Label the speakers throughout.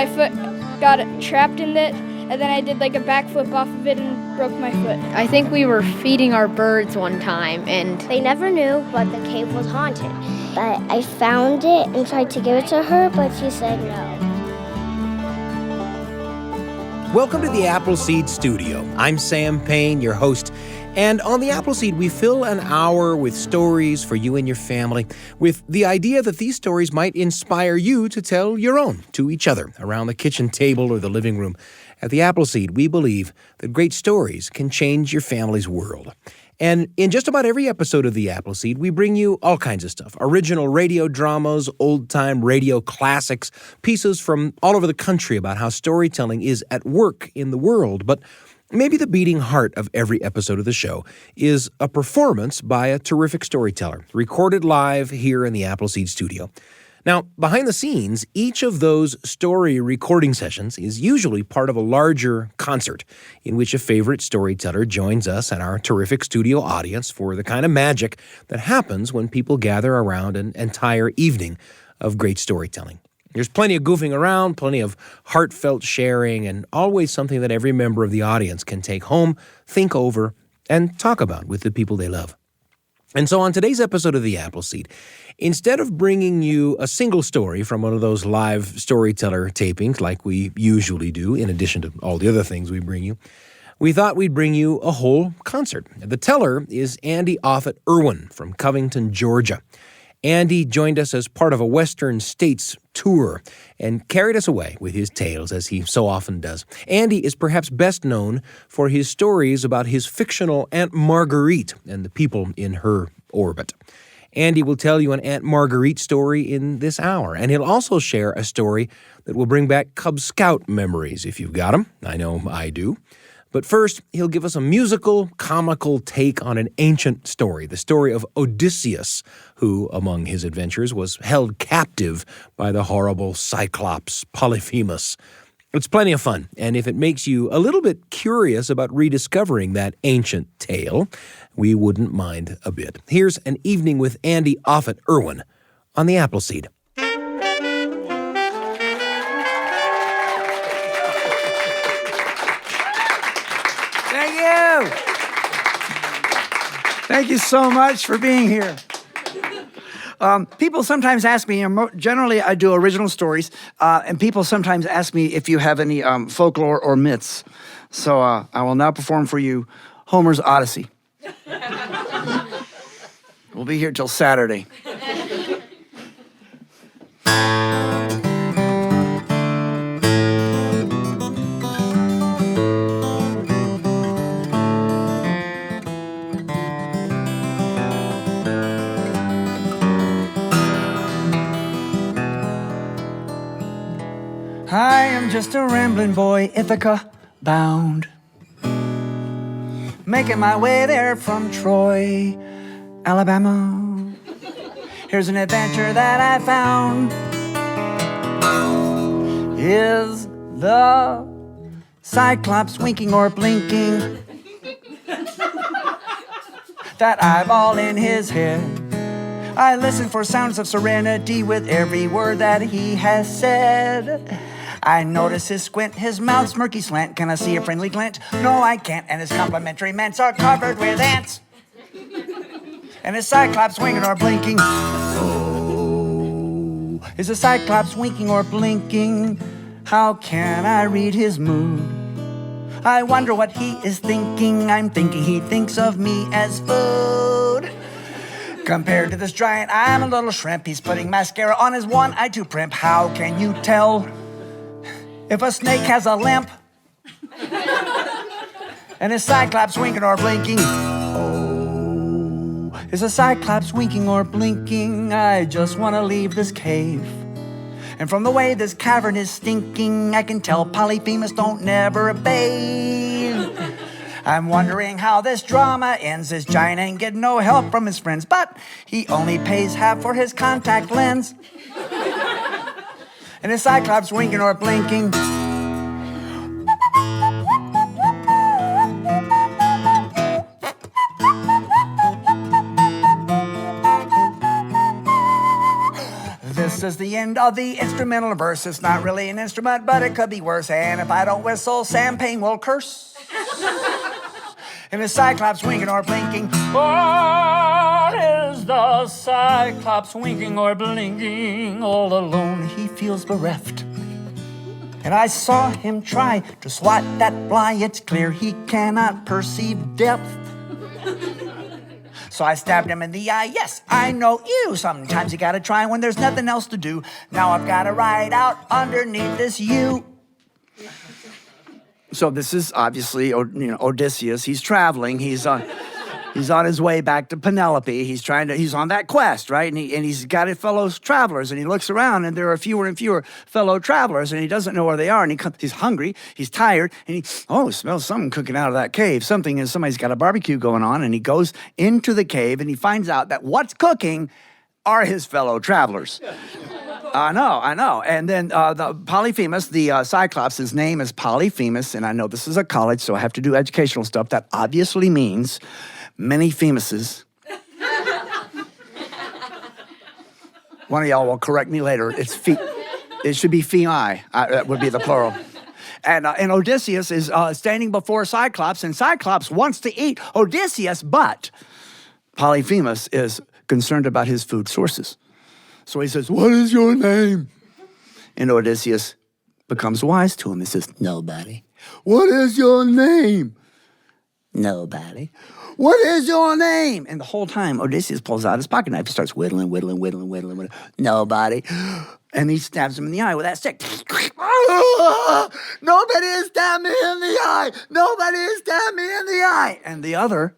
Speaker 1: my foot got trapped in it, and then I did like a backflip off of it and broke my foot.
Speaker 2: I think we were feeding our birds one time, and
Speaker 3: they never knew, but the cave was haunted. But I found it and tried to give it to her, but she said no.
Speaker 4: Welcome to the Appleseed Studio. I'm Sam Payne, your host. And on the Appleseed, we fill an hour with stories for you and your family, with the idea that these stories might inspire you to tell your own to each other around the kitchen table or the living room. At the Appleseed, we believe that great stories can change your family's world. And in just about every episode of the Appleseed, we bring you all kinds of stuff. Original radio dramas, old-time radio classics, pieces from all over the country about how storytelling is at work in the world. But maybe the beating heart of every episode of the show is a performance by a terrific storyteller, recorded live here in the Appleseed studio. Now, behind the scenes, each of those story recording sessions is usually part of a larger concert in which a favorite storyteller joins us and our terrific studio audience for the kind of magic that happens when people gather around an entire evening of great storytelling. There's plenty of goofing around, plenty of heartfelt sharing, and always something that every member of the audience can take home, think over, and talk about with the people they love. And so on today's episode of The Appleseed, instead of bringing you a single story from one of those live storyteller tapings like we usually do, in addition to all the other things we bring you, we thought we'd bring you a whole concert. The teller is Andy Offutt Irwin from Covington, Georgia. Andy joined us as part of a Western States tour and carried us away with his tales, as he so often does. Andy is perhaps best known for his stories about his fictional Aunt Marguerite and the people in her orbit. Andy will tell you an Aunt Marguerite story in this hour, and he'll also share a story that will bring back Cub Scout memories, if you've got them. I know I do. But first, he'll give us a musical, comical take on an ancient story, the story of Odysseus, who, among his adventures, was held captive by the horrible Cyclops, Polyphemus. It's plenty of fun, and if it makes you a little bit curious about rediscovering that ancient tale, we wouldn't mind a bit. Here's an evening with Andy Offutt Irwin on the Appleseed.
Speaker 5: Thank you so much for being here. People sometimes ask me, generally I do original stories, and people sometimes ask me if you have any folklore or myths. So I will now perform for you Homer's Odyssey. We'll be here till Saturday. I am just a rambling boy, Ithaca bound, making my way there from Troy, Alabama. Here's an adventure that I found. Is the Cyclops winking or blinking? That eyeball in his head. I listen for sounds of serenity with every word that he has said. I notice his squint, his mouth's murky slant. Can I see a friendly glint? No, I can't. And his complimentary mints are covered with ants. And his Cyclops winking or blinking. Oh, is a Cyclops winking or blinking? How can I read his mood? I wonder what he is thinking. I'm thinking he thinks of me as food. Compared to this giant, I'm a little shrimp. He's putting mascara on his one-eyed two primp. How can you tell if a snake has a limp? And is Cyclops winking or blinking? Oh, is a Cyclops winking or blinking? I just want to leave this cave. And from the way this cavern is stinking, I can tell Polyphemus don't never bathe. I'm wondering how this drama ends. This giant ain't getting no help from his friends, but he only pays half for his contact lens. And his Cyclops winking or blinking. This is the end of the instrumental verse. It's not really an instrument, but it could be worse. And if I don't whistle, Sam Payne will curse. And the Cyclops winking or blinking. What is the Cyclops winking or blinking? All alone he feels bereft. And I saw him try to swat that fly. It's clear he cannot perceive depth. So I stabbed him in the eye. Yes, I know you. Sometimes you gotta try when there's nothing else to do. Now I've gotta ride out underneath this U. So this is obviously, Odysseus. He's traveling. He's on his way back to Penelope. He's on that quest, right? And he's got his fellow travelers, and he looks around, and there are fewer and fewer fellow travelers, and he doesn't know where they are, and he's hungry, he's tired, and he smells something cooking out of that cave. Somebody's got a barbecue going on, and he goes into the cave, and he finds out that what's cooking are his fellow travelers. I know. And then the Polyphemus, the Cyclops, his name is Polyphemus, and I know this is a college, so I have to do educational stuff. That obviously means many Phemuses. One of y'all will correct me later. It should be Phi. That would be the plural. And Odysseus is standing before Cyclops, and Cyclops wants to eat Odysseus, but Polyphemus is concerned about his food sources. So he says, "What is your name?" And Odysseus becomes wise to him. He says, "Nobody." "What is your name?" "Nobody." "What is your name?" And the whole time, Odysseus pulls out his pocket knife. He starts whittling. "Nobody." And he stabs him in the eye with that stick. "Nobody has stabbed me in the eye. Nobody has stabbed me in the eye." And the other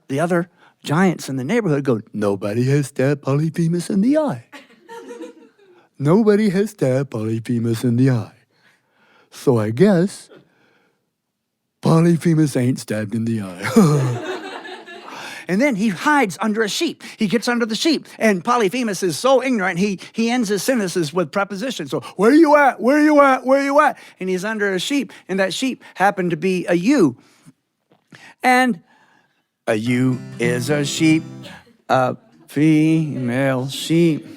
Speaker 5: giants in the neighborhood go, "Nobody has stabbed Polyphemus in the eye. Nobody has stabbed Polyphemus in the eye. So I guess Polyphemus ain't stabbed in the eye." And then he hides under a sheep. He gets under the sheep. And Polyphemus is so ignorant, he ends his sentences with prepositions. So, "Where are you at? Where are you at? Where are you at?" And he's under a sheep. And that sheep happened to be a ewe. And a ewe is a sheep, a female sheep.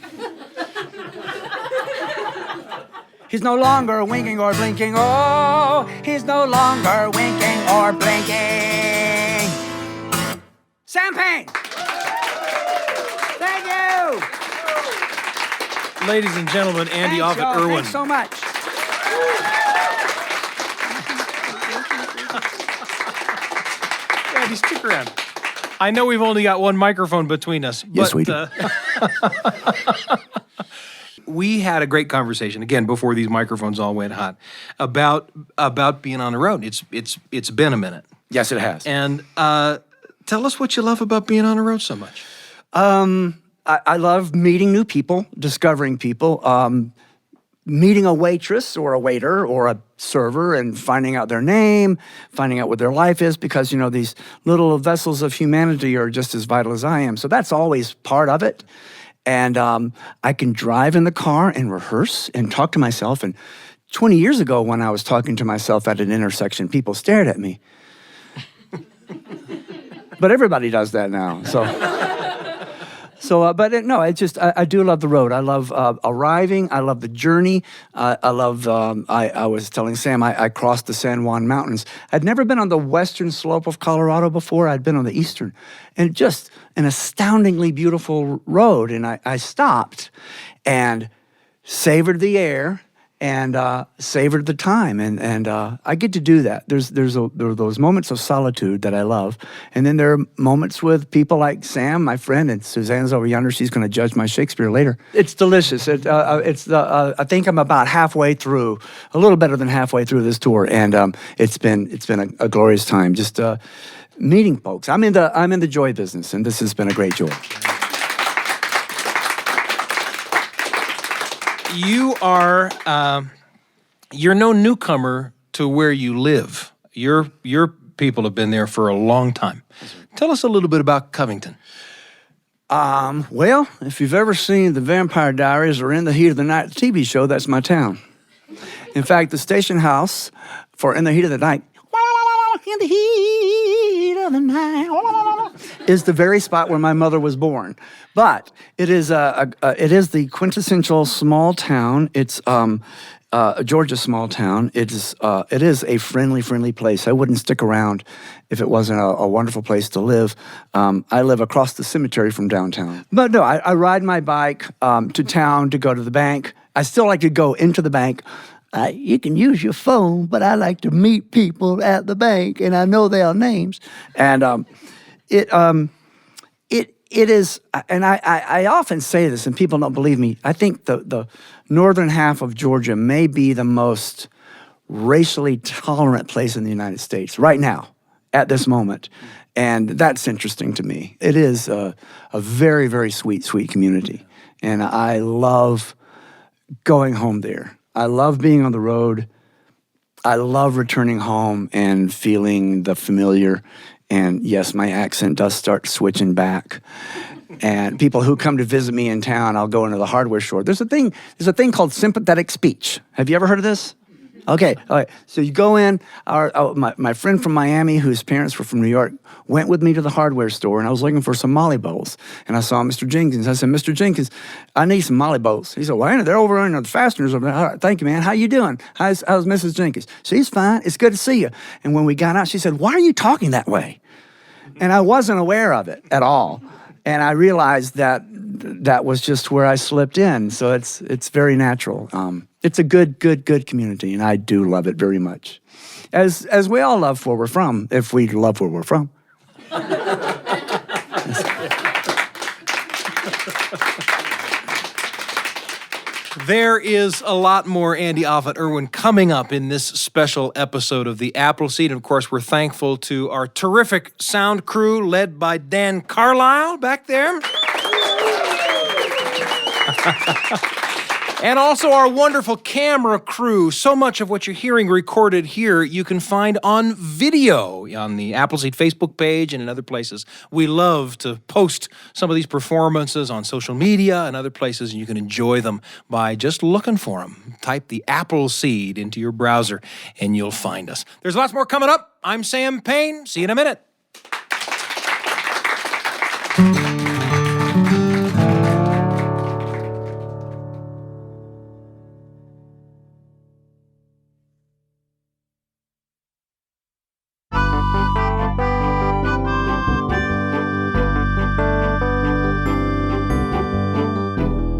Speaker 5: He's no longer winking or blinking. Oh, he's no longer winking or blinking. Sam Payne. Thank you.
Speaker 4: Ladies and gentlemen, Andy Offutt Irwin.
Speaker 5: Thanks so much.
Speaker 4: Andy, stick around. I know we've only got one microphone between us.
Speaker 5: Yes, we do.
Speaker 4: We had a great conversation, again, before these microphones all went hot, about being on the road. It's been a minute.
Speaker 5: Yes, it has.
Speaker 4: And tell us what you love about being on the road so much.
Speaker 5: I love meeting new people, discovering people, meeting a waitress or a waiter or a server and finding out their name, finding out what their life is, because, these little vessels of humanity are just as vital as I am. So that's always part of it. And I can drive in the car and rehearse and talk to myself. And 20 years ago, when I was talking to myself at an intersection, people stared at me. But everybody does that now. I do love the road. I love arriving. I love the journey. I was telling Sam, I crossed the San Juan Mountains. I'd never been on the western slope of Colorado before. I'd been on the eastern. And just an astoundingly beautiful road. And I stopped and savored the air and savored the time. And I get to do that. There are those moments of solitude that I love. And then there are moments with people like Sam, my friend, and Suzanne's over yonder. She's going to judge my Shakespeare later. It's delicious. I think I'm about halfway through, a little better than halfway through this tour. And it's been a glorious time just meeting folks. I'm in the joy business, and this has been a great joy.
Speaker 4: You're no newcomer to where you live. Your people have been there for a long time. Tell us a little bit about Covington.
Speaker 5: Well, if you've ever seen The Vampire Diaries or In the Heat of the Night TV show, that's my town. In fact, the station house for In the Heat of the Night, in the heat of the night, is the very spot where my mother was born. But it is the quintessential small town. It's Georgia small town. It is a friendly place. I wouldn't stick around if it wasn't a wonderful place to live. I live across the cemetery from downtown. But no, I ride my bike to town to go to the bank. I still like to go into the bank. You can use your phone, but I like to meet people at the bank, and I know their names. And it is, and I often say this, and people don't believe me. I think the northern half of Georgia may be the most racially tolerant place in the United States right now, at this moment. And that's interesting to me. It is a very, very sweet community. And I love going home there. I love being on the road. I love returning home and feeling the familiar. And yes, my accent does start switching back. And people who come to visit me in town, I'll go into the hardware store. There's a thing called sympathetic speech. Have you ever heard of this? Okay, all right. So you go in. My friend from Miami, whose parents were from New York, went with me to the hardware store, and I was looking for some Molly bowls. And I saw Mr. Jenkins. I said, Mr. Jenkins, I need some Molly bowls. He said, well, they're over in the fasteners over there. All right, thank you, man. How you doing? How's Mrs. Jenkins? She's fine. It's good to see you. And when we got out, she said, why are you talking that way? And I wasn't aware of it at all. And I realized that was just where I slipped in. So it's very natural. It's a good community, and I do love it very much. As we all love where we're from, if we love where we're from.
Speaker 4: There is a lot more Andy Offutt Irwin coming up in this special episode of The Appleseed. And of course, we're thankful to our terrific sound crew led by Dan Carlisle back there. And also our wonderful camera crew. So much of what you're hearing recorded here you can find on video on the Appleseed Facebook page and in other places. We love to post some of these performances on social media and other places, and you can enjoy them by just looking for them. Type the Appleseed into your browser and you'll find us. There's lots more coming up. I'm Sam Payne. See you in a minute.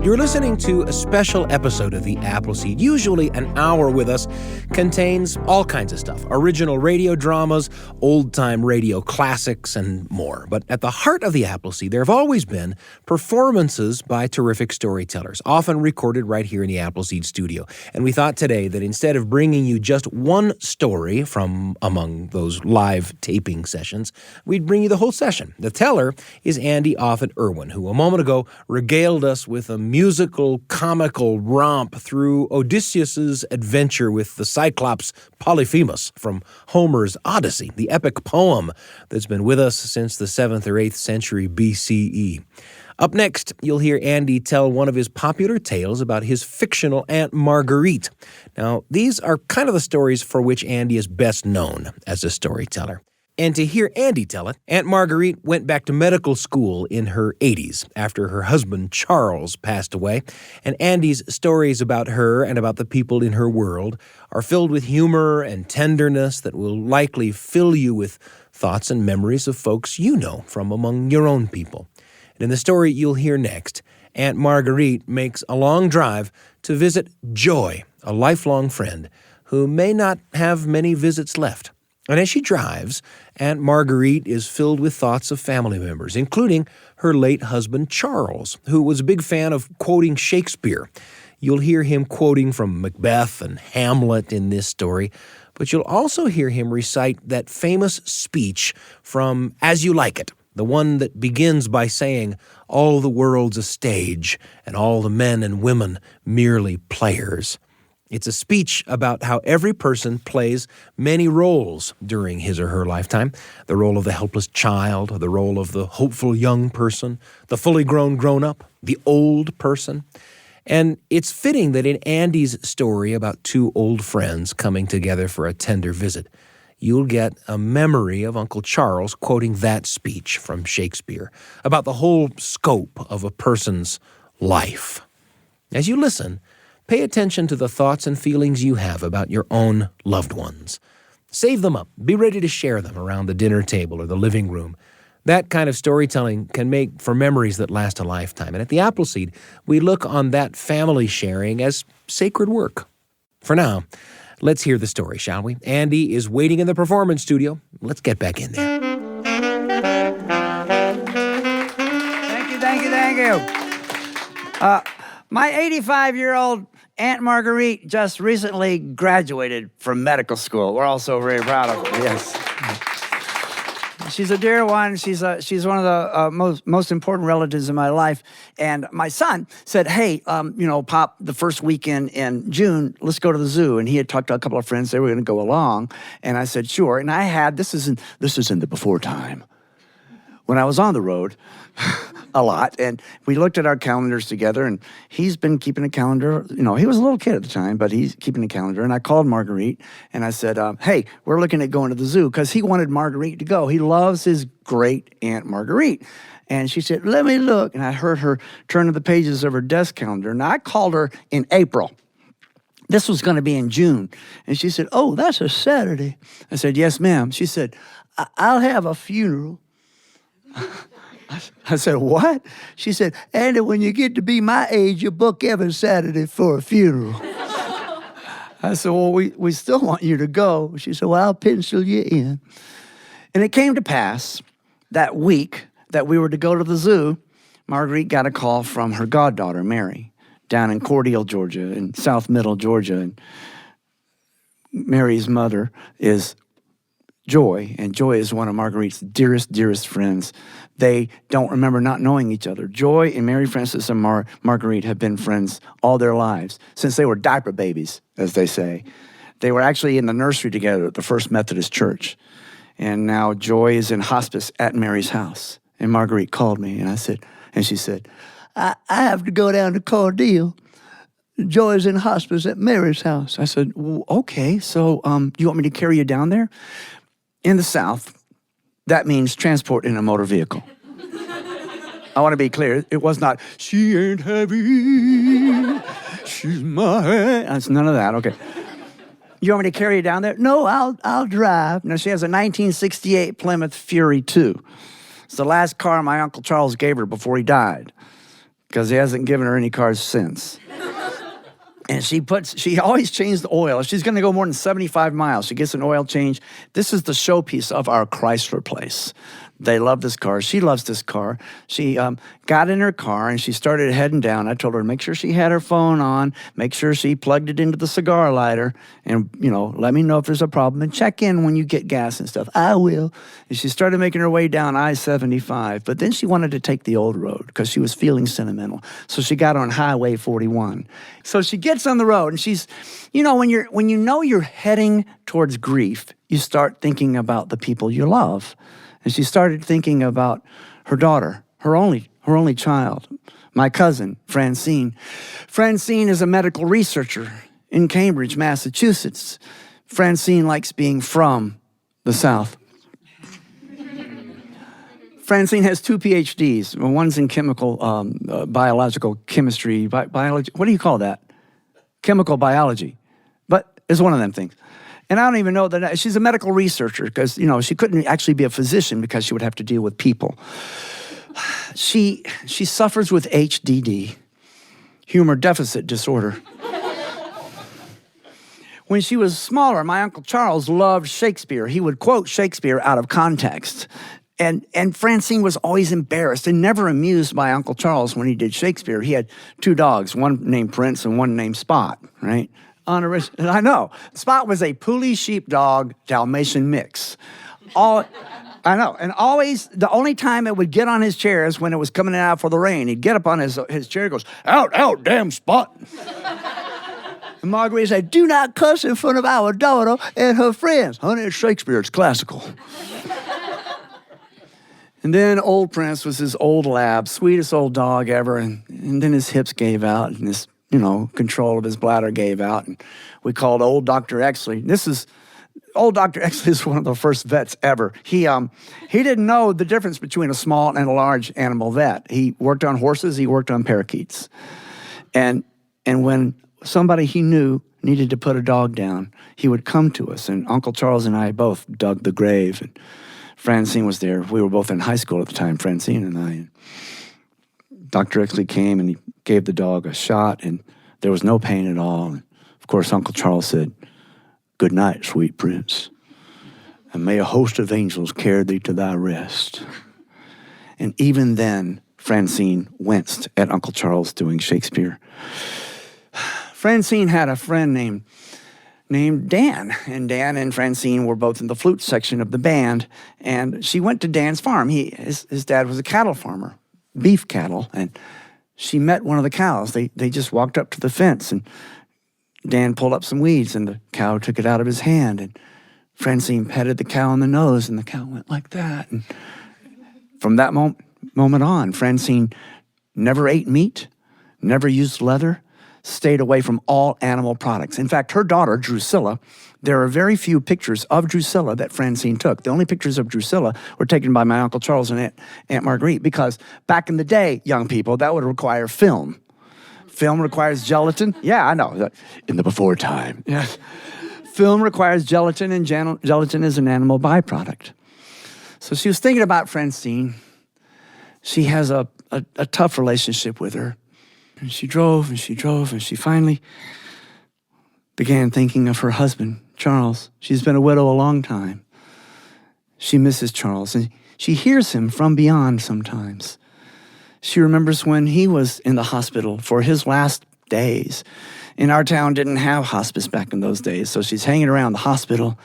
Speaker 4: You're listening to a special episode of The Appleseed. Usually an hour with us contains all kinds of stuff. Original radio dramas, old-time radio classics, and more. But at the heart of The Appleseed, there have always been performances by terrific storytellers, often recorded right here in the Appleseed studio. And we thought today that instead of bringing you just one story from among those live taping sessions, we'd bring you the whole session. The teller is Andy Offutt Irwin, who a moment ago regaled us with a musical, comical romp through Odysseus' adventure with the Cyclops Polyphemus from Homer's Odyssey, the epic poem that's been with us since the 7th or 8th century BCE. Up next, you'll hear Andy tell one of his popular tales about his fictional Aunt Marguerite. Now, these are kind of the stories for which Andy is best known as a storyteller. And to hear Andy tell it, Aunt Marguerite went back to medical school in her 80s after her husband Charles passed away. And Andy's stories about her and about the people in her world are filled with humor and tenderness that will likely fill you with thoughts and memories of folks you know from among your own people. And in the story you'll hear next, Aunt Marguerite makes a long drive to visit Joy, a lifelong friend who may not have many visits left. And as she drives, Aunt Marguerite is filled with thoughts of family members, including her late husband Charles, who was a big fan of quoting Shakespeare. You'll hear him quoting from Macbeth and Hamlet in this story, but you'll also hear him recite that famous speech from As You Like It, the one that begins by saying, "All the world's a stage, and all the men and women merely players." It's a speech about how every person plays many roles during his or her lifetime. The role of the helpless child, the role of the hopeful young person, the fully grown grown-up, the old person. And it's fitting that in Andy's story about two old friends coming together for a tender visit, you'll get a memory of Uncle Charles quoting that speech from Shakespeare about the whole scope of a person's life. As you listen, pay attention to the thoughts and feelings you have about your own loved ones. Save them up. Be ready to share them around the dinner table or the living room. That kind of storytelling can make for memories that last a lifetime. And at the Appleseed, we look on that family sharing as sacred work. For now, let's hear the story, shall we? Andy is waiting in the performance studio. Let's get back in there.
Speaker 5: Thank you. My 85-year-old Aunt Marguerite just recently graduated from medical school. We're all so very proud of her. Yes. She's a dear one. She's one of the most important relatives in my life. And my son said, "Hey, Pop, the first weekend in June, let's go to the zoo." And he had talked to a couple of friends; they were going to go along. And I said, "Sure." And I had this is in the before time when I was on the road a lot, and we looked at our calendars together. And he's been keeping a calendar. He was a little kid at the time, but he's keeping a calendar. And I called Marguerite, and I said, "Hey, we're looking at going to the zoo," because he wanted Marguerite to go. He loves his great Aunt Marguerite. And she said, "Let me look." And I heard her turn to the pages of her desk calendar. And I called her in April. This was going to be in June. And she said, "Oh, that's a Saturday." I said, "Yes, ma'am." She said, "I'll have a funeral." I said, "What?" She said, "Andy, when you get to be my age, you book every Saturday for a funeral." I said, "Well, we still want you to go." She said, "Well, I'll pencil you in." And it came to pass that week that we were to go to the zoo, Marguerite got a call from her goddaughter, Mary, down in Cordele, Georgia, in South Middle Georgia. And Mary's mother is Joy, and Joy is one of Marguerite's dearest friends. They don't remember not knowing each other. Joy and Mary Frances and Marguerite have been friends all their lives, since they were diaper babies, as they say. They were actually in the nursery together at the First Methodist Church. And now Joy is in hospice at Mary's house. And Marguerite called me, and she said, I have to go down to Cordele. Joy's in hospice at Mary's house. I said, "Well, okay, so you want me to carry you down there?" In the South, that means transport in a motor vehicle. I want to be clear. It was not, "She ain't heavy, she's my..." That's none of that. Okay. "You want me to carry you down there?" "No, I'll drive." Now, she has a 1968 Plymouth Fury 2. It's the last car my Uncle Charles gave her before he died, because he hasn't given her any cars since. And she always changed the oil. If she's going to go more than 75 miles, she gets an oil change. This is the showpiece of our Chrysler place. They love this car. She loves this car. She got in her car and she started heading down. I told her to make sure she had her phone on, make sure she plugged it into the cigar lighter, and, let me know if there's a problem, and check in when you get gas and stuff. "I will." And she started making her way down I-75, but then she wanted to take the old road because she was feeling sentimental. So she got on Highway 41. So she gets on the road, and she's, when you're heading towards grief, you start thinking about the people you love. And she started thinking about her daughter, her only child, my cousin, Francine. Francine is a medical researcher in Cambridge, Massachusetts. Francine likes being from the South. Francine has 2 PhDs. One's in chemical, biological chemistry, biology. What do you call that? Chemical biology. But it's one of them things. And I don't even know that she's a medical researcher because, she couldn't actually be a physician because she would have to deal with people. She suffers with HDD, humor deficit disorder. When she was smaller, my Uncle Charles loved Shakespeare. He would quote Shakespeare out of context. And Francine was always embarrassed and never amused by Uncle Charles when he did Shakespeare. He had 2 dogs, one named Prince and one named Spot, right? I know. Spot was a Pooley sheepdog Dalmatian mix. I know. And always, the only time it would get on his chair is when it was coming out for the rain. He'd get up on his chair and goes, out, damn Spot. And Marguerite said, "Do not cuss in front of our daughter and her friends." "Honey, it's Shakespeare. It's classical." And then old Prince was his old lab, sweetest old dog ever. And then his hips gave out and his control of his bladder gave out. And we called old Dr. Exley. This Old Dr. Exley is one of the first vets ever. He didn't know the difference between a small and a large animal vet. He worked on horses, he worked on parakeets. And when somebody he knew needed to put a dog down, he would come to us. And Uncle Charles and I both dug the grave. And Francine was there. We were both in high school at the time, Francine and I. And Dr. Exley came and he gave the dog a shot, and there was no pain at all. And of course, Uncle Charles said, "Good night, sweet prince, and may a host of angels carry thee to thy rest." And even then, Francine winced at Uncle Charles doing Shakespeare. Francine had a friend named Dan, and Dan and Francine were both in the flute section of the band, and she went to Dan's farm. His dad was a cattle farmer, beef cattle, and she met one of the cows. They just walked up to the fence, and Dan pulled up some weeds, and the cow took it out of his hand, and Francine petted the cow on the nose, and the cow went like that. And from that moment on, Francine never ate meat, never used leather, stayed away from all animal products. In fact, her daughter, Drusilla, there are very few pictures of Drusilla that Francine took. The only pictures of Drusilla were taken by my Uncle Charles and Aunt Marguerite, because back in the day, young people, that would require film. Film requires gelatin. Yeah, I know. In the before time. Yes. Film requires gelatin, and gelatin is an animal byproduct. So she was thinking about Francine. She has a tough relationship with her. And she drove, and she finally began thinking of her husband, Charles. She's been a widow a long time. She misses Charles, and she hears him from beyond sometimes. She remembers when he was in the hospital for his last days. And our town didn't have hospice back in those days, so she's hanging around the hospital.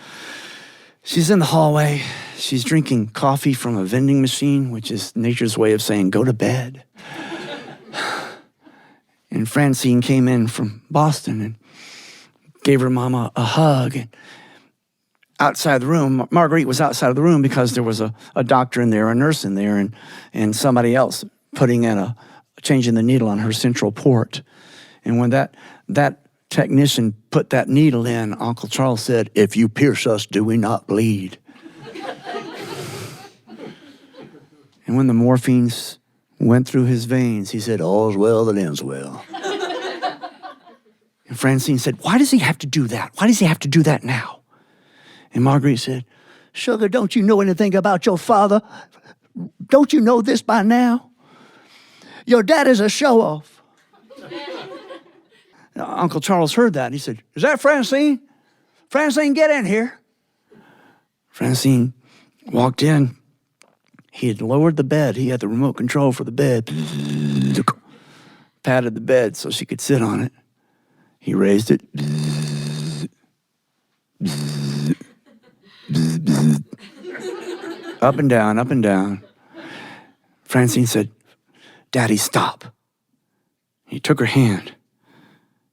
Speaker 5: She's in the hallway. She's drinking coffee from a vending machine, which is nature's way of saying, go to bed. And Francine came in from Boston and gave her mama a hug. And outside the room, Marguerite was outside of the room because there was a doctor in there, a nurse in there, and somebody else changing the needle on her central port. And when that technician put that needle in, Uncle Charles said, "If you pierce us, do we not bleed?" And when the morphines went through his veins, he said, "All's well that ends well." And Francine said, "Why does he have to do that? Why does he have to do that now?" And Marguerite said, "Sugar, don't you know anything about your father? Don't you know this by now? Your dad is a show-off." Uncle Charles heard that, and he said, "Is that Francine? Francine, get in here." Francine walked in. He had lowered the bed. He had the remote control for the bed. Patted the bed so she could sit on it. He raised it. Up and down, up and down. Francine said, "Daddy, stop." He took her hand.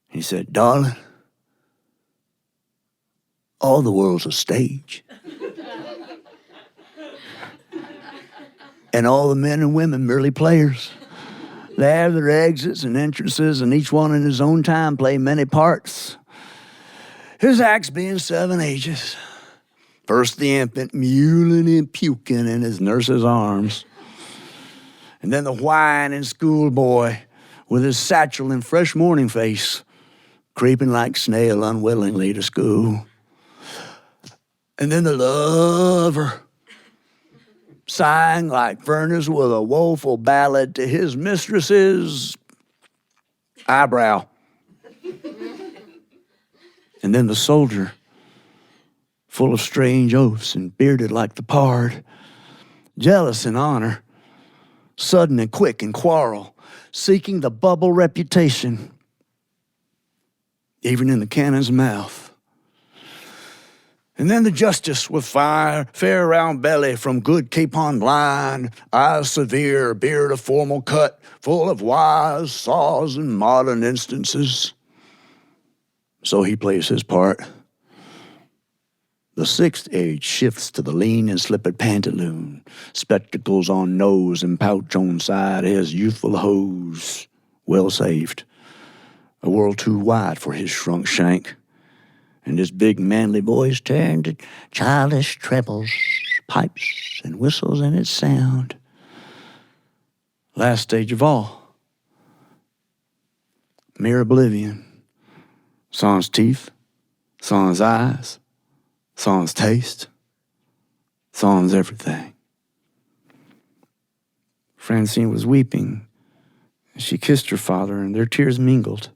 Speaker 5: He said, "Darling, all the world's a stage. And all the men and women merely players. They have their exits and entrances, and each one in his own time play many parts. His acts being 7 ages. First the infant mewling and puking in his nurse's arms. And then the whining schoolboy with his satchel and fresh morning face, creeping like snail unwillingly to school. And then the lover, sighing like furnace with a woeful ballad to his mistress's eyebrow. And then the soldier, full of strange oaths and bearded like the pard, jealous in honor, sudden and quick in quarrel, seeking the bubble reputation, even in the cannon's mouth. And then the justice with fair round belly from good capon line, eyes severe, beard of formal cut, full of wise saws and modern instances. So he plays his part. The 6th age shifts to the lean and slippered pantaloon, spectacles on nose and pouch on side, his youthful hose, well saved. A world too wide for his shrunk shank. and his big manly voice turned to childish trebles, pipes, and whistles in its sound. Last stage of all, mere oblivion. Saw his teeth, saw his eyes, saw his taste, saw his everything. Francine was weeping. She kissed her father, and their tears mingled.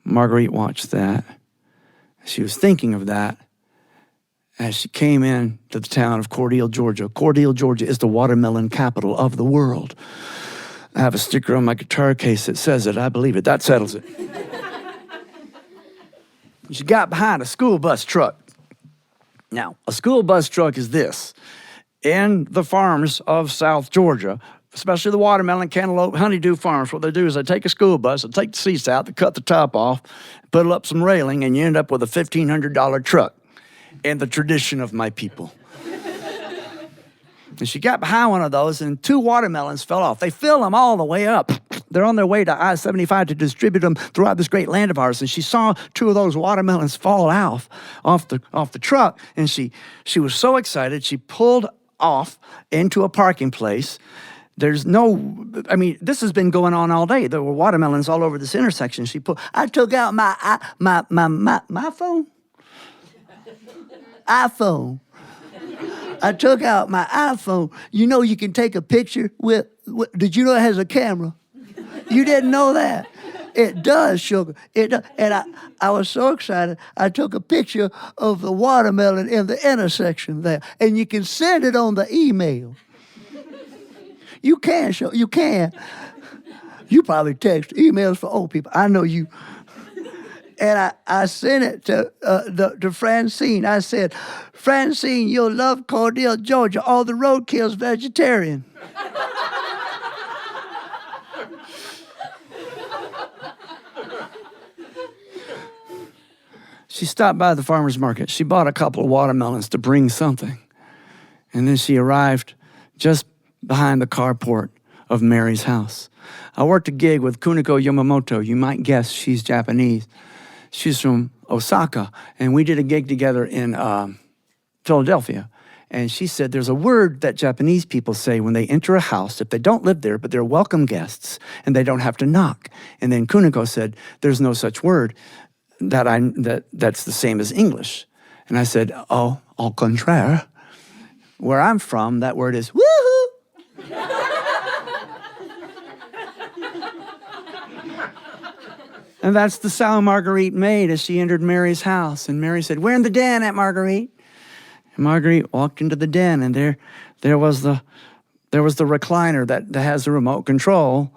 Speaker 5: Marguerite watched that. She was thinking of that as she came in to the town of Cordele, Georgia. Cordele, Georgia is the watermelon capital of the world. I have a sticker on my guitar case that says it. I believe it. That settles it. She got behind a school bus truck. Now, a school bus truck is this. In the farms of South Georgia, especially the watermelon, cantaloupe, honeydew farms, what they do is they take a school bus, they take the seats out, they cut the top off, put up some railing, and you end up with a $1,500 truck in the tradition of my people. And she got behind one of those, and 2 watermelons fell off. They fill them all the way up. They're on their way to I-75 to distribute them throughout this great land of ours. And she saw 2 of those watermelons fall off the truck, and she was so excited, she pulled off into a parking place. This has been going on all day. There were watermelons all over this intersection. I took out my phone. iPhone. I took out my iPhone. You know you can take a picture with did you know it has a camera? You didn't know that? It does, sugar. It does. And I was so excited, I took a picture of the watermelon in the intersection there. And you can send it on the email. You can, you can. You probably text emails for old people. I know you. And I sent it to Francine. I said, Francine, you'll love Cordele, Georgia. All the roadkill's vegetarian. She stopped by the farmer's market. She bought a couple of watermelons to bring something. And then she arrived just behind the carport of Mary's house. I worked a gig with Kuniko Yamamoto. You might guess she's Japanese. She's from Osaka, and we did a gig together in Philadelphia. And she said there's a word that Japanese people say when they enter a house, if they don't live there, but they're welcome guests, and they don't have to knock. And then Kuniko said, there's no such word that's the same as English. And I said, oh, au contraire. Where I'm from, that word is woohoo. And that's the sound Marguerite made as she entered Mary's house. And Mary said, we're in the den, Aunt Marguerite. And Marguerite walked into the den, and there was the recliner that has the remote control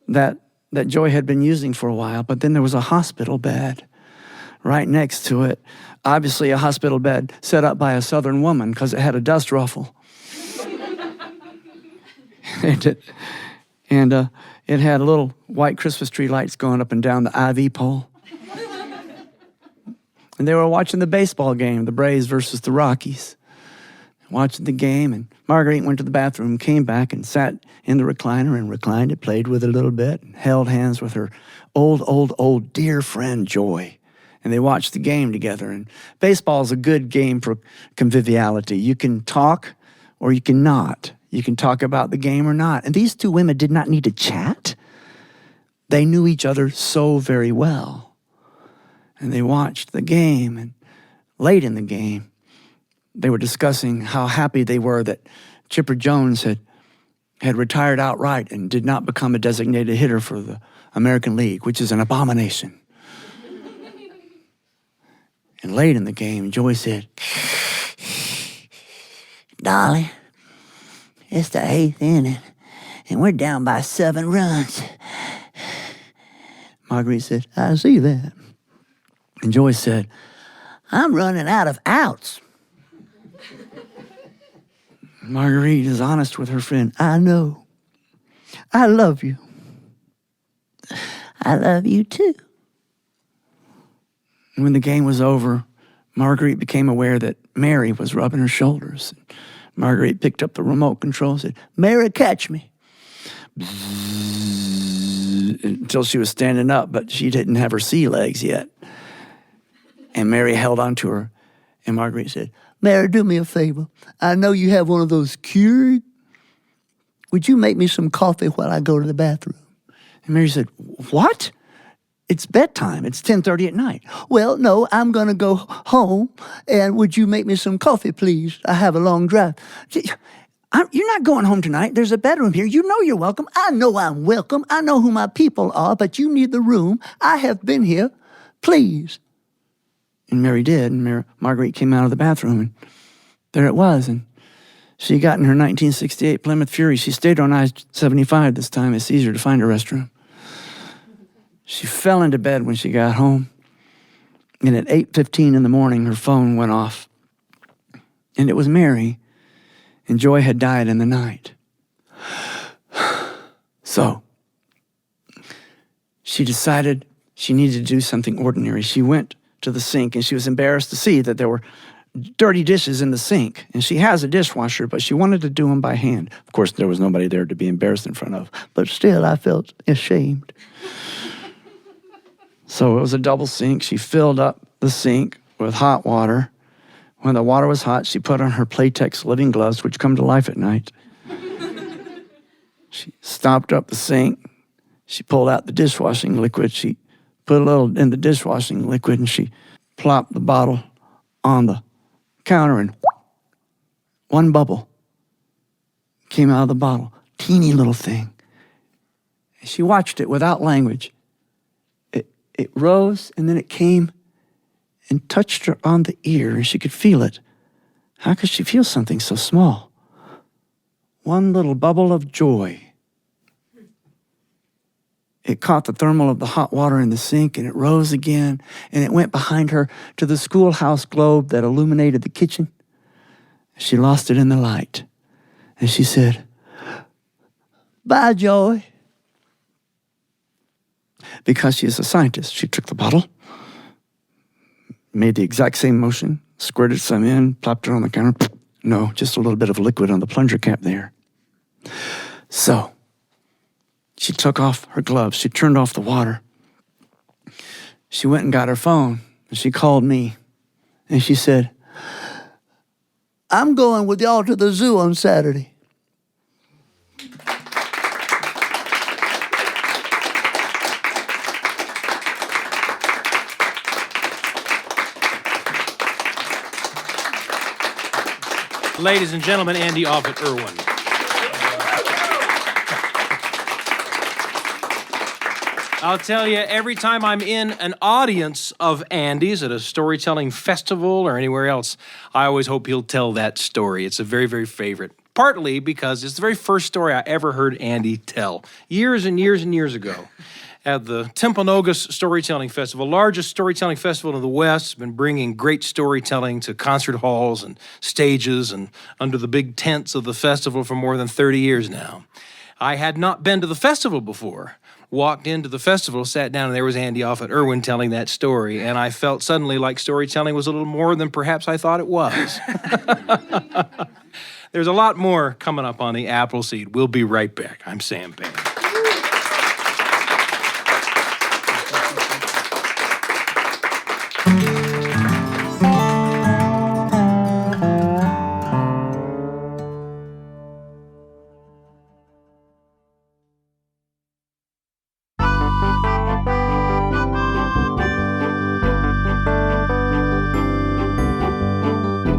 Speaker 5: that Joy had been using for a while. But then there was a hospital bed right next to it. Obviously a hospital bed set up by a Southern woman because it had a dust ruffle. And it had little white Christmas tree lights going up and down the IV pole. And they were watching the baseball game, the Braves versus the Rockies. Watching the game, and Marguerite went to the bathroom, came back and sat in the recliner and reclined it, played with it a little bit, and held hands with her old dear friend Joy. And they watched the game together. And baseball is a good game for conviviality. You can talk or you can not. You can talk about the game or not. And these 2 women did not need to chat. They knew each other so very well. And they watched the game. And late in the game, they were discussing how happy they were that Chipper Jones had retired outright and did not become a designated hitter for the American League, which is an abomination. And late in the game, Joy said, darling, it's the 8th inning, and we're down by 7 runs. Marguerite said, I see that. And Joy said, I'm running out of outs. Marguerite is honest with her friend. I know. I love you. I love you too. And when the game was over, Marguerite became aware that Mary was rubbing her shoulders. Marguerite picked up the remote control and said, Mary, catch me. Until she was standing up, but she didn't have her sea legs yet. And Mary held on to her. And Marguerite said, Mary, do me a favor. I know you have one of those Keurig. Would you make me some coffee while I go to the bathroom? And Mary said, what? It's bedtime. It's 10:30 at night. Well, no, I'm going to go home. And would you make me some coffee, please? I have a long drive. You're not going home tonight. There's a bedroom here. You know you're welcome. I know I'm welcome. I know who my people are, but you need the room. I have been here. Please. And Mary did, and Marguerite came out of the bathroom, and there it was. And she got in her 1968 Plymouth Fury. She stayed on I-75 this time. It's easier to find a restroom. She fell into bed when she got home, and at 8:15 in the morning, her phone went off. And it was Mary, and Joy had died in the night. So, she decided she needed to do something ordinary. She went to the sink, and she was embarrassed to see that there were dirty dishes in the sink. And she has a dishwasher, but she wanted to do them by hand. Of course, there was nobody there to be embarrassed in front of, but still, I felt ashamed. So it was a double sink. She filled up the sink with hot water. When the water was hot, she put on her Playtex living gloves, which come to life at night. She stopped up the sink. She pulled out the dishwashing liquid. She put a little in the dishwashing liquid, and she plopped the bottle on the counter, and one bubble came out of the bottle. Teeny little thing. She watched it without language. It rose, and then it came and touched her on the ear, and she could feel it. How could she feel something so small? One little bubble of joy. It caught the thermal of the hot water in the sink, and it rose again, and it went behind her to the schoolhouse globe that illuminated the kitchen. She lost it in the light, and she said, "Bye, Joy." Because she is a scientist, she took the bottle, made the exact same motion, squirted some in, plopped it on the counter. No, just a little bit of liquid on the plunger cap there. So, she took off her gloves. She turned off the water. She went and got her phone, and she called me, and she said, "I'm going with y'all to the zoo on Saturday."
Speaker 4: Ladies and gentlemen, Andy Offutt Irwin. I'll tell you, every time I'm in an audience of Andy's at a storytelling festival or anywhere else, I always hope he'll tell that story. It's a very, very favorite. Partly because it's the very first story I ever heard Andy tell, years and years and years ago. At the Timpanogos Storytelling Festival, largest storytelling festival in the West. It's been bringing great storytelling to concert halls and stages and under the big tents of the festival for more than 30 years now. I had not been to the festival before. Walked into the festival, sat down, and there was Andy Offutt Irwin telling that story, and I felt suddenly like storytelling was a little more than perhaps I thought it was. There's a lot more coming up on the Appleseed. We'll be right back. I'm Sam Payne.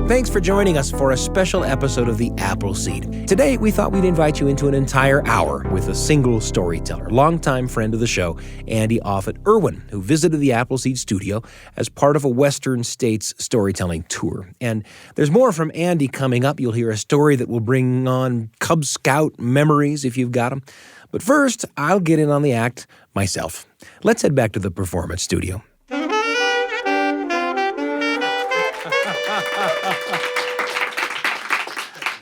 Speaker 4: Thanks for joining us for a special episode of The Appleseed. Today, we thought we'd invite you into an entire hour with a single storyteller, longtime friend of the show, Andy Offutt Irwin, who visited the Appleseed studio as part of a Western States storytelling tour. And there's more from Andy coming up. You'll hear a story that will bring on Cub Scout memories if you've got them. But first, I'll get in on the act myself. Let's head back to the performance studio.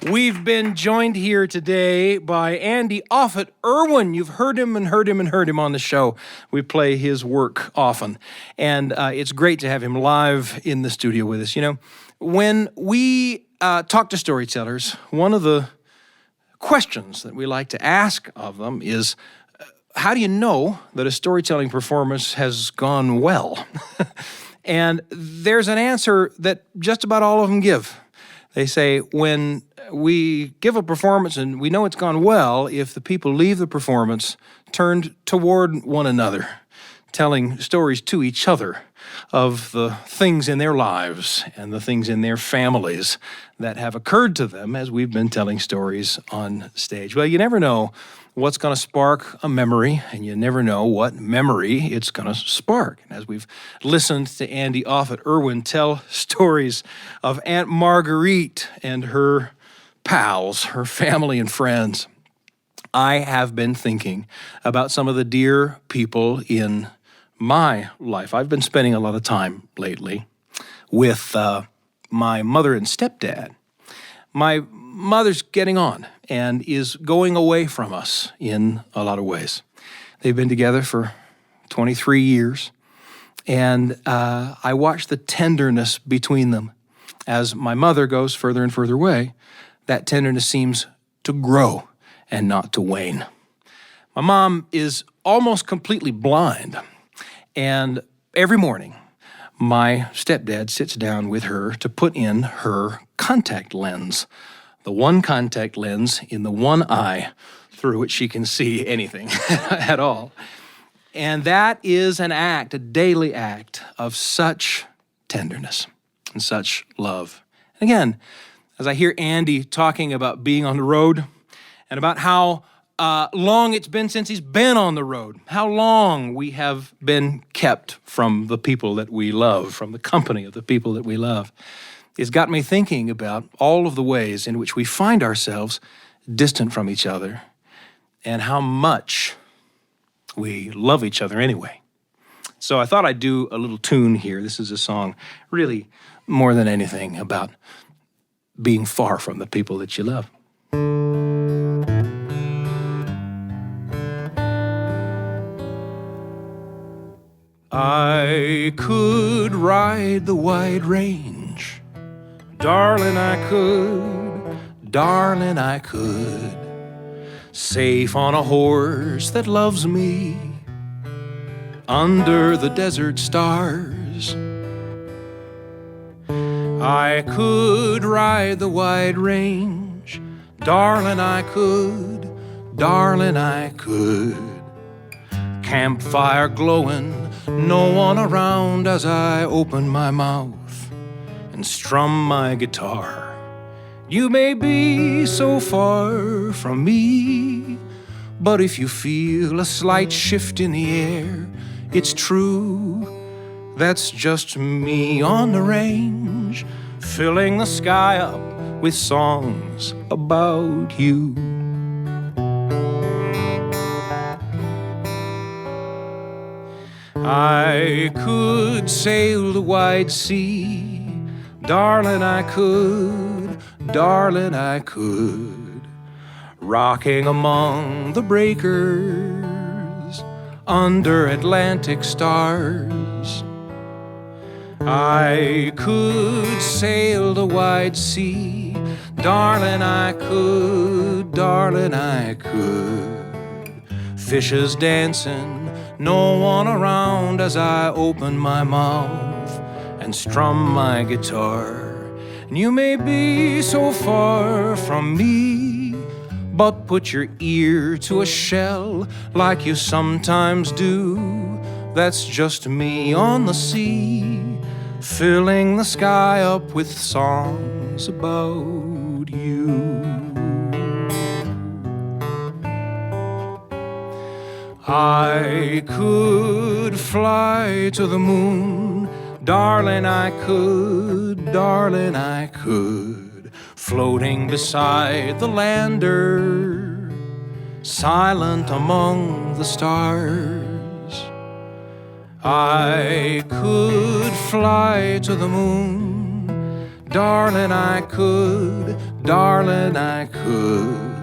Speaker 4: We've been joined here today by Andy Offutt Irwin. You've heard him and heard him and heard him on the show. We play his work often, and it's great to have him live in the studio with us. You know, when we talk to storytellers, one of the questions that we like to ask of them is, how do you know that a storytelling performance has gone well? And there's an answer that just about all of them give. They say, when we give a performance and we know it's gone well, if the people leave the performance turned toward one another, telling stories to each other of the things in their lives and the things in their families that have occurred to them as we've been telling stories on stage. Well, you never know what's going to spark a memory, and you never know what memory it's going to spark. And as we've listened to Andy Offutt Irwin tell stories of Aunt Marguerite and her pals, her family and friends, I have been thinking about some of the dear people in my life. I've been spending a lot of time lately with my mother and stepdad. My mother's getting on and is going away from us in a lot of ways. They've been together for 23 years, and I watch the tenderness between them. As my mother goes further and further away, that tenderness seems to grow and not to wane. My mom is almost completely blind, and every morning, my stepdad sits down with her to put in her contact lens, the one contact lens in the one eye through which she can see anything at all. And that is an act, a daily act of such tenderness and such love. And again, as I hear Andy talking about being on the road and about how long it's been since he's been on the road, how long we have been kept from the people that we love, from the company of the people that we love, it's got me thinking about all of the ways in which we find ourselves distant from each other and how much we love each other anyway. So I thought I'd do a little tune here. This is a song really more than anything about being far from the people that you love. I could ride the wide range, darling, I could, darling, I could, safe on a horse that loves me, under the desert stars. I could ride the wide range, darling, I could, darling, I could, campfire glowing, no one around as I open my mouth and strum my guitar. You may be so far from me, but if you feel a slight shift in the air, it's true, that's just me on the range, filling the sky up with songs about you. I could sail the wide sea, darling, I could, darling, I could, rocking among the breakers under Atlantic stars. I could sail the wide sea, darling, I could, darling, I could, fishes dancing, no one around as I open my mouth and strum my guitar. And you may be so far from me, but put your ear to a shell like you sometimes do. That's just me on the sea, filling the sky up with songs about you. I could fly to the moon, darling, I could, darling, I could, floating beside the lander, silent among the stars. I could fly to the moon, darling, I could, darling, I could,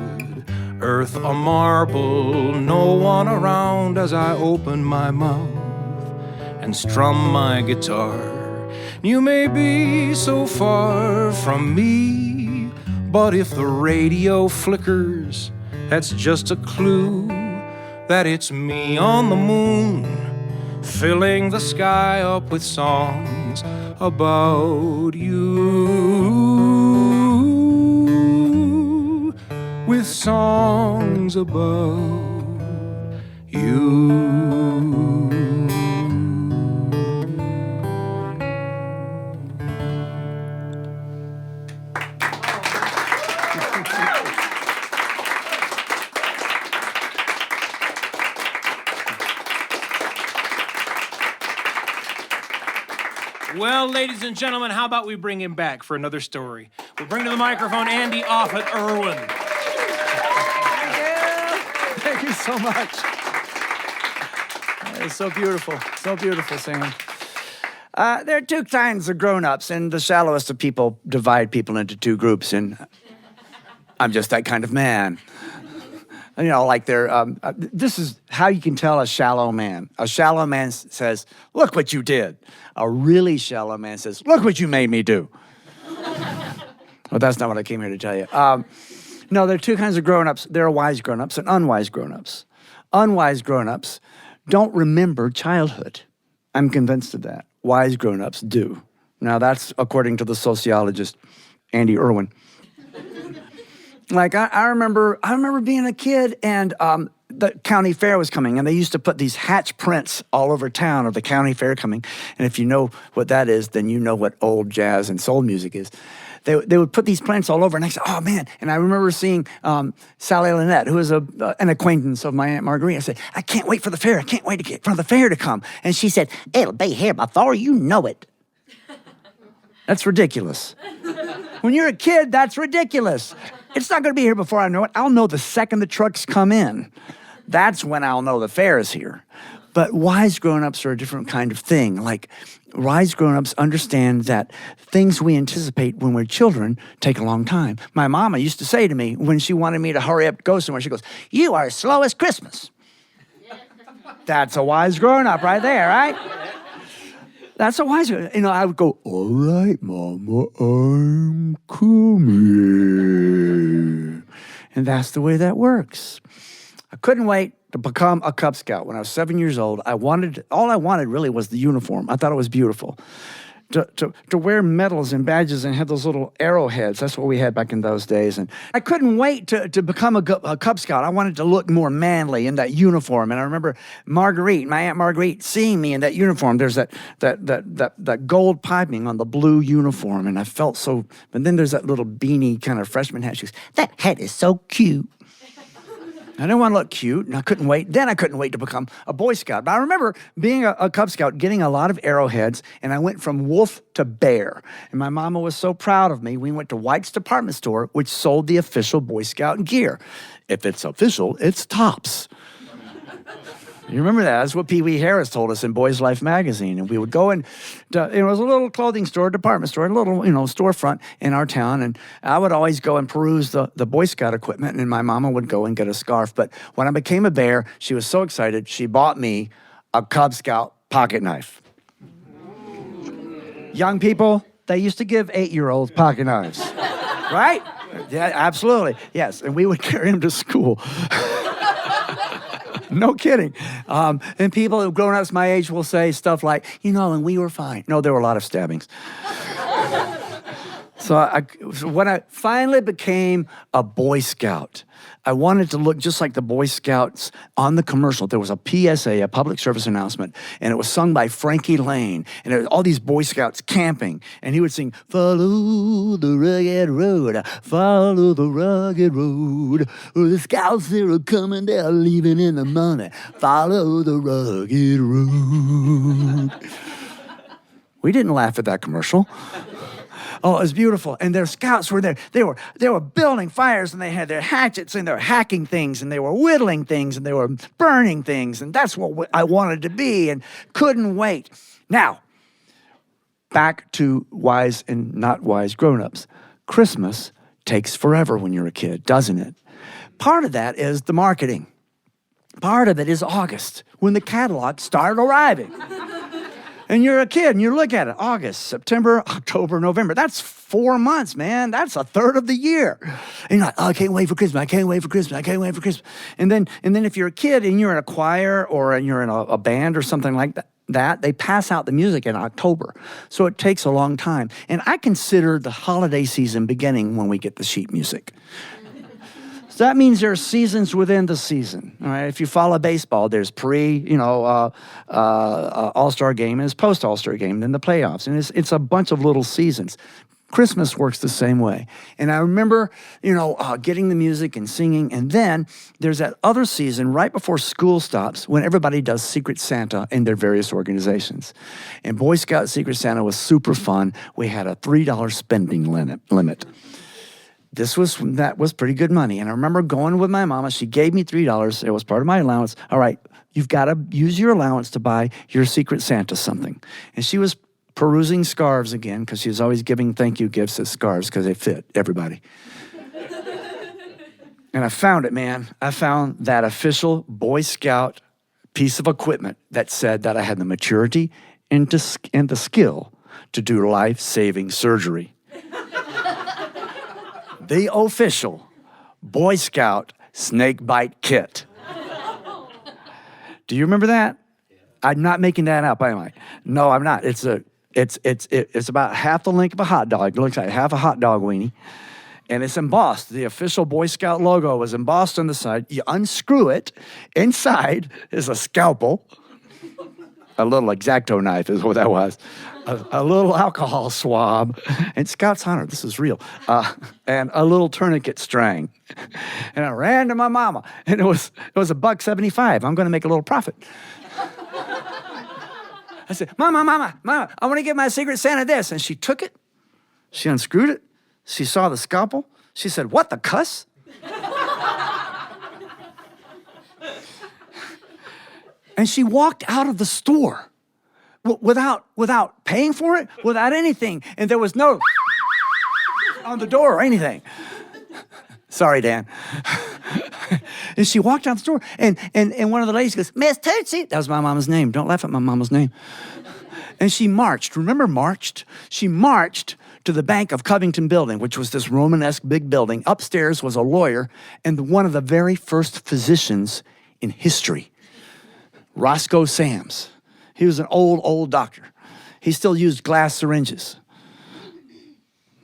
Speaker 4: earth a marble, no one around as I open my mouth and strum my guitar. You may be so far from me, but if the radio flickers, that's just a clue that it's me on the moon, filling the sky up with songs about you, with songs about you. Well, ladies and gentlemen, how about we bring him back for another story? We'll bring to the microphone Andy Offutt Irwin.
Speaker 5: Thank you so much. It's so beautiful, Sam. There are two kinds of grown-ups, and the shallowest of people divide people into two groups, and I'm just that kind of man. You know, like this is how you can tell a shallow man. A shallow man says, look what you did. A really shallow man says, look what you made me do. Well, that's not what I came here to tell you. No, there are two kinds of grown-ups. There are wise grown-ups and unwise grown-ups. Unwise grown-ups don't remember childhood. I'm convinced of that. Wise grown-ups do. Now, that's according to the sociologist Andy Irwin. Like, I remember being a kid, and the county fair was coming, and they used to put these hatch prints all over town of the county fair coming. And if you know what that is, then you know what old jazz and soul music is. They would put these prints all over, and I said, oh, man. And I remember seeing Sally Lynette, who was an acquaintance of my Aunt Marguerite. I said, I can't wait for the fair. I can't wait for the fair to come. And she said, it'll be here before you know it. That's ridiculous. When you're a kid, that's ridiculous. It's not going to be here before I know it. I'll know the second the trucks come in. That's when I'll know the fair is here. But wise grown-ups are a different kind of thing. Like, wise grown-ups understand that things we anticipate when we're children take a long time. My mama used to say to me when she wanted me to hurry up to go somewhere, she goes, you are slow as Christmas. That's a wise grown-up right there, right? That's a wise grown-up. You know, I would go, all right, Mama, I'm coming. And that's the way that works. I couldn't wait to become a Cub Scout. When I was 7 years old, all I wanted really was the uniform. I thought it was beautiful. To wear medals and badges and have those little arrowheads. That's what we had back in those days. And I couldn't wait to become a Cub Scout. I wanted to look more manly in that uniform. And I remember Marguerite, my Aunt Marguerite, seeing me in that uniform. There's that gold piping on the blue uniform. And I felt so, but then there's that little beanie kind of freshman hat. She goes, that hat is so cute. I didn't want to look cute, and I couldn't wait. Then I couldn't wait to become a Boy Scout. But I remember being a Cub Scout, getting a lot of arrowheads, and I went from wolf to bear. And my mama was so proud of me. We went to White's department store, which sold the official Boy Scout gear. If it's official, it's tops. You remember that? That's what Pee Wee Harris told us in Boys Life magazine. And we would go and it was a little clothing store, department store, a little, storefront in our town. And I would always go and peruse the Boy Scout equipment, and my mama would go and get a scarf. But when I became a bear, she was so excited, she bought me a Cub Scout pocket knife. Young people, they used to give 8-year-olds pocket knives, right? Yeah, absolutely. Yes, and we would carry them to school. No kidding. And people who've grown up my age will say stuff like, and we were fine. No, there were a lot of stabbings. So when I finally became a Boy Scout, I wanted to look just like the Boy Scouts on the commercial. There was a PSA, a public service announcement, and it was sung by Frankie Lane. And there was all these Boy Scouts camping. And he would sing, follow the rugged road, follow the rugged road. The Scouts, they're coming, they're leaving in the morning. Follow the rugged road. We didn't laugh at that commercial. Oh, it was beautiful. And their scouts were there. They were building fires, and they had their hatchets, and they were hacking things, and they were whittling things, and they were burning things. And that's what I wanted to be and couldn't wait. Now, back to wise and not wise grown-ups. Christmas takes forever when you're a kid, doesn't it? Part of that is the marketing. Part of it is August, when the catalogs start arriving. And you're a kid, and you look at it, August, September, October, November. That's 4 months, man. That's a third of the year. And you're like, oh, I can't wait for Christmas. I can't wait for Christmas. I can't wait for Christmas. And then if you're a kid and you're in a choir or you're in a band or something like that, that, they pass out the music in October. So it takes a long time. And I consider the holiday season beginning when we get the sheet music. So that means there are seasons within the season. All right? If you follow baseball, there's All-Star game, and there's post-All-Star game, then the playoffs. And it's a bunch of little seasons. Christmas works the same way. And I remember, getting the music and singing. And then there's that other season right before school stops when everybody does Secret Santa in their various organizations. And Boy Scout Secret Santa was super fun. We had a $3 spending limit. That was pretty good money. And I remember going with my mama. She gave me $3. It was part of my allowance. All right, you've got to use your allowance to buy your Secret Santa something. And she was perusing scarves again because she was always giving thank you gifts as scarves because they fit everybody. And I found it, man. I found that official Boy Scout piece of equipment that said that I had the maturity and the skill to do life-saving surgery. The official Boy Scout snake bite kit. Do you remember that? I'm not making that up, am I? No, I'm not. It's about half the length of a hot dog. It looks like half a hot dog weenie. And it's embossed. The official Boy Scout logo was embossed on the side. You unscrew it. Inside is a scalpel. A little X-Acto knife is what that was. A little alcohol swab. And Scout's honor, this is real. And a little tourniquet string. And I ran to my mama. And it was $1.75. I'm going to make a little profit. I said, Mama, I want to give my Secret Santa this. And she took it. She unscrewed it. She saw the scalpel. She said, what the cuss? And she walked out of the store without paying for it, without anything. And there was no on the door or anything. Sorry, Dan. And she walked out the store, and one of the ladies goes, Miss Tootsie. That was my mama's name. Don't laugh at my mama's name. And she marched. Remember marched? She marched to the Bank of Covington building, which was this Romanesque big building. Upstairs was a lawyer and one of the very first physicians in history, Roscoe Sams. He was an old doctor. He still used glass syringes.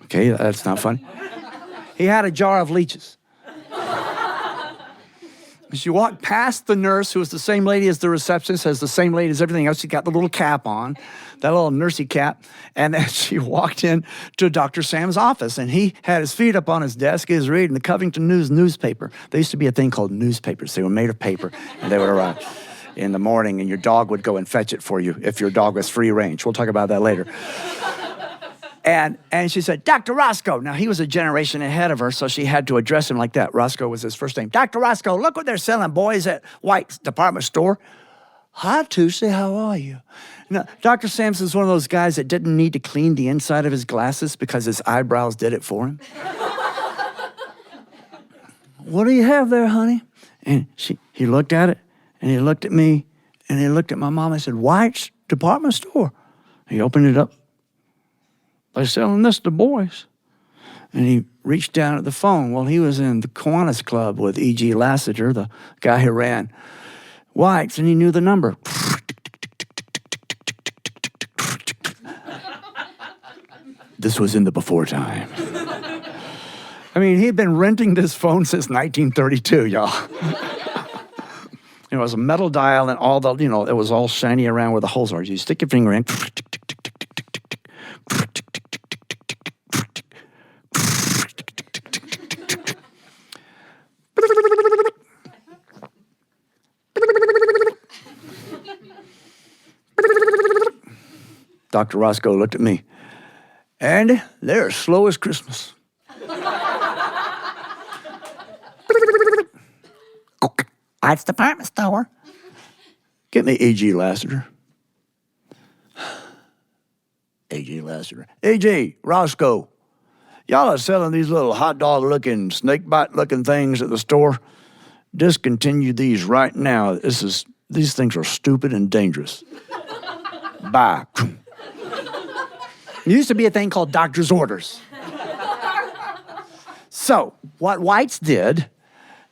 Speaker 5: Okay, that's not funny. He had a jar of leeches. She walked past the nurse, who was the same lady as the receptionist, as the same lady as everything else. She got the little cap on, that little nursey cap. And then she walked in to Dr. Sam's office, and he had his feet up on his desk. He was reading the Covington News newspaper. There used to be a thing called newspapers. They were made of paper, and they would arrive in the morning, and your dog would go and fetch it for you if your dog was free range. We'll talk about that later. And she said, Dr. Roscoe. Now, he was a generation ahead of her, so she had to address him like that. Roscoe was his first name. Dr. Roscoe, look what they're selling, boys, at White's department store. Hi, Tootsie, how are you? Now, Dr. Samson's one of those guys that didn't need to clean the inside of his glasses because his eyebrows did it for him. What do you have there, honey? And he looked at it, and he looked at me, and he looked at my mom and said, White's department store. He opened it up. They're selling this to boys. And he reached down at the phone. Well, he was in the Kiwanis Club with E.G. Lassiter, the guy who ran White's, and he knew the number. This was in the before time. I mean, he'd been renting this phone since 1932, y'all. It was a metal dial and all the, it was all shiny around where the holes are. You stick your finger in. Dr. Roscoe looked at me. Andy, they're as slow as Christmas. It's the department store. Get me E.G. Lassiter. E.G. Lassiter. E.G. Roscoe. Y'all are selling these little hot dog looking, snake bite looking things at the store. Discontinue these right now. These things are stupid and dangerous. Bye. There used to be a thing called doctor's orders. So, what White's did,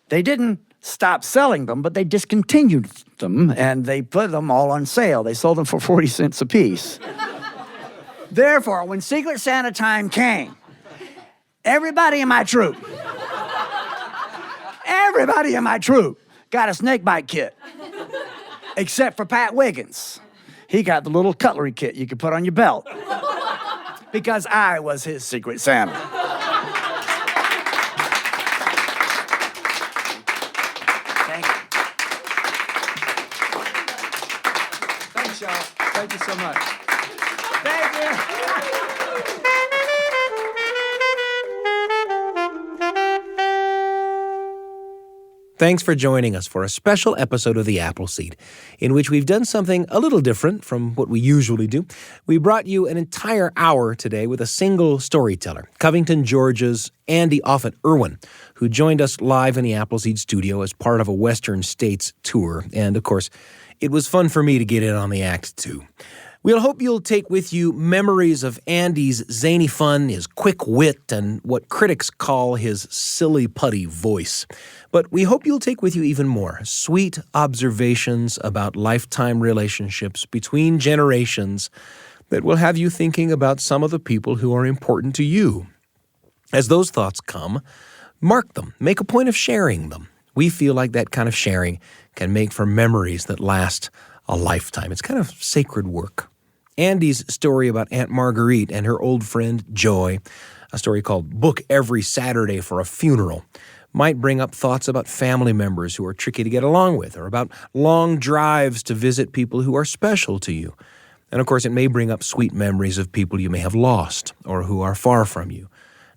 Speaker 5: they didn't stopped selling them, but they discontinued them, and they put them all on sale. They sold them for 40 cents apiece. Therefore, when Secret Santa time came, everybody in my troop got a snakebite kit, except for Pat Wiggins. He got the little cutlery kit you could put on your belt, because I was his Secret Santa. Thank you.
Speaker 6: Thanks, y'all. Thank you so much.
Speaker 5: Thank you.
Speaker 4: Thanks for joining us for a special episode of The Appleseed, in which we've done something a little different from what we usually do. We brought you an entire hour today with a single storyteller, Covington, Georgia's Andy Offutt Irwin, who joined us live in the Appleseed studio as part of a Western States tour. And, of course, it was fun for me to get in on the act, too. We'll hope you'll take with you memories of Andy's zany fun, his quick wit, and what critics call his silly putty voice. But we hope you'll take with you even more sweet observations about lifetime relationships between generations that will have you thinking about some of the people who are important to you. As those thoughts come, mark them, make a point of sharing them. We feel like that kind of sharing can make for memories that last a lifetime. It's kind of sacred work. Andy's story about Aunt Marguerite and her old friend Joy, a story called Book Every Saturday for a Funeral, might bring up thoughts about family members who are tricky to get along with, or about long drives to visit people who are special to you. And of course, it may bring up sweet memories of people you may have lost or who are far from you.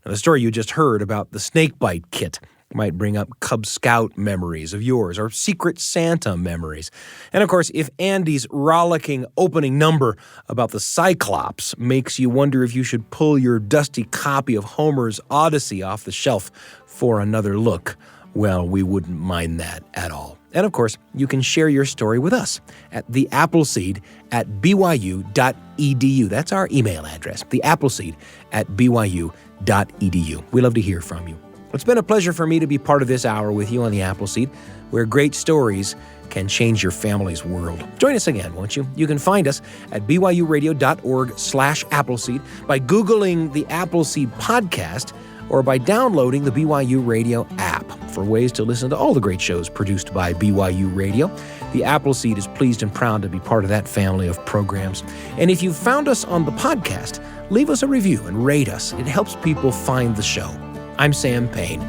Speaker 4: Now, the story you just heard about the snakebite kit might bring up Cub Scout memories of yours, or Secret Santa memories. And of course, if Andy's rollicking opening number about the Cyclops makes you wonder if you should pull your dusty copy of Homer's Odyssey off the shelf for another look, well, we wouldn't mind that at all. And of course, you can share your story with us at theappleseed@byu.edu. That's our email address, theappleseed@byu.edu. We love to hear from you. It's been a pleasure for me to be part of this hour with you on the Appleseed, where great stories can change your family's world. Join us again, won't you? You can find us at byuradio.org/Appleseed, by Googling the Appleseed podcast, or by downloading the BYU Radio app for ways to listen to all the great shows produced by BYU Radio. The Appleseed is pleased and proud to be part of that family of programs. And if you found us on the podcast, leave us a review and rate us. It helps people find the show. I'm Sam Payne,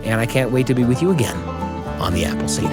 Speaker 4: and I can't wait to be with you again on the Appleseed.